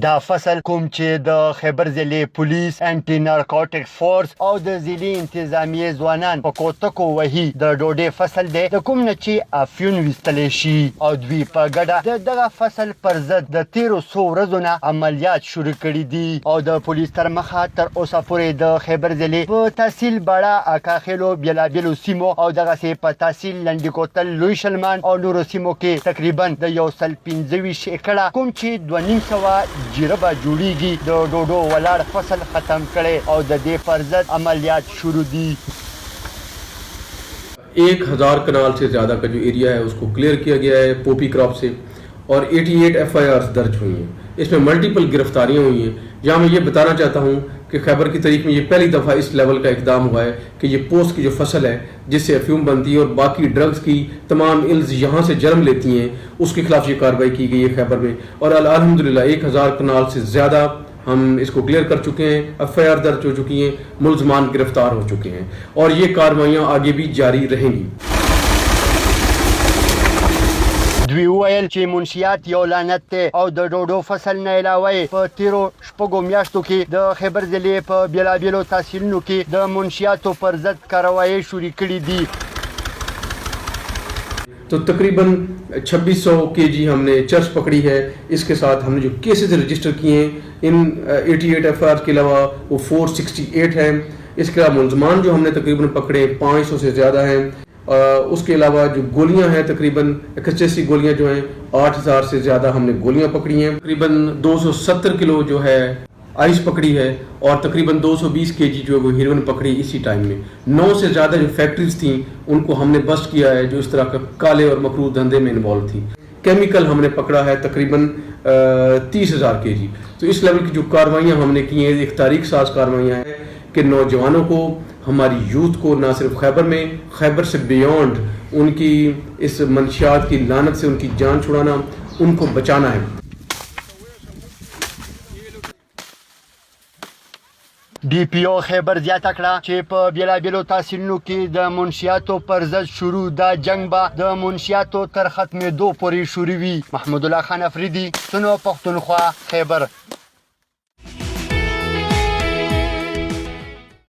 دا فصل کوم چې د خیبر ضلع پولیس انټي نارکوټیک فورس او د ضلعي انتظامیې ځوانان په کوتکو وهي د ډوډۍ فصل دی د کوم نه چې افیون ویستلی شي او دوی په ګډه د دغه فصل پر ضد د تیرو څو ورځو نه عملیات شروع کړي دي او د پولیس تر مخه تر اوسه پورې د خیبر ضلع په تحصیل باړه اکاخیلو بېلابېلو سیمو او دغسې په تحصیل لنډي کوتل لوی شلمان او نورو سیمو کې تقریبا د 125 ایکړه کوم چې 2,500 جیربه جوړیږي د ډوډو ولاړ فصل ختم کړي او د دې پر ضد عملیات شروع دي 1000 कनाल से ज़्यादा का जो एरिया है उसको क्लियर किया गया है पोपी क्रॉप से और 88 FIRs दर्ज हुई हैं। इसमें मल्टीपल गिरफ्तारियां हुई हैं। यहाँ मैं ये बताना चाहता हूँ कि खैबर की तारीख में ये पहली दफ़ा इस लेवल का इकदाम हुआ है कि ये पोस्ट की जो फसल है जिससे अफ्यूम बनती है और बाकी ड्रग्स की तमाम इल्स यहाँ से जन्म लेती हैं उसके खिलाफ ये कार्रवाई की गई है खैबर में और अल्हम्दुलिल्लाह 1000 कनाल से ज़्यादा हम इसको क्लियर कर चुके हैं। FIR दर्ज हो चुकी हैं, मुलजमान गिरफ्तार हो चुके हैं और ये कार्रवाइयाँ आगे भी जारी रहेंगी। دوی وویل چې منشیات یو لعنت دی او د ډوډو فصل نه علاوه په تیرو شپږو میاشتو کې د خیبر ضلع په بېلابېلو تحصیلونو کې د منشیاتو پر ضد کارروایي شروع کړي دي तो तकरीबन 2600 kg हमने चर्च पकड़ी है। इसके साथ हमने जो केसेस रजिस्टर किए हैं इन 88 FIR के अलावा वो 468 हैं। इसके अलावा मुलजमान जो हमने तकरीबन पकड़े 500 से ज़्यादा हैं। उसके अलावा जो गोलियां हैं तकरीबन 81 गोलियां जो हैं 8000 से ज़्यादा हमने गोलियां पकड़ी हैं। तकरीबन 270 किलो जो है आइस पकड़ी है और तकरीबन 220 kg जो है वो हीरोइन पकड़ी इसी टाइम में। 9 से ज़्यादा जो फैक्ट्रीज थी उनको हमने बस्ट किया है जो इस तरह का काले और मकरूह धंधे में इन्वॉल्व थी। केमिकल हमने पकड़ा है तकरीबन 30,000 kg। तो इस लेवल की जो कार्रवाइयाँ हमने की हैं एक तारीख साज कार्रवाइयाँ हैं कि नौजवानों को हमारी यूथ को ना सिर्फ खैबर में खैबर से बियॉन्ड उनकी इस मंशियात की लानत से उनकी जान छुड़ाना उनको बचाना है। DPO خیبر زیاته کړه چې په بېلابېلو تحصیلونو کې د منشیاتو پر ضد شروع دا جنگ به د منشیاتو تر ختمېدو پورې شروع وي. محمود الله خان افریدي سنو پښتونخوا خیبر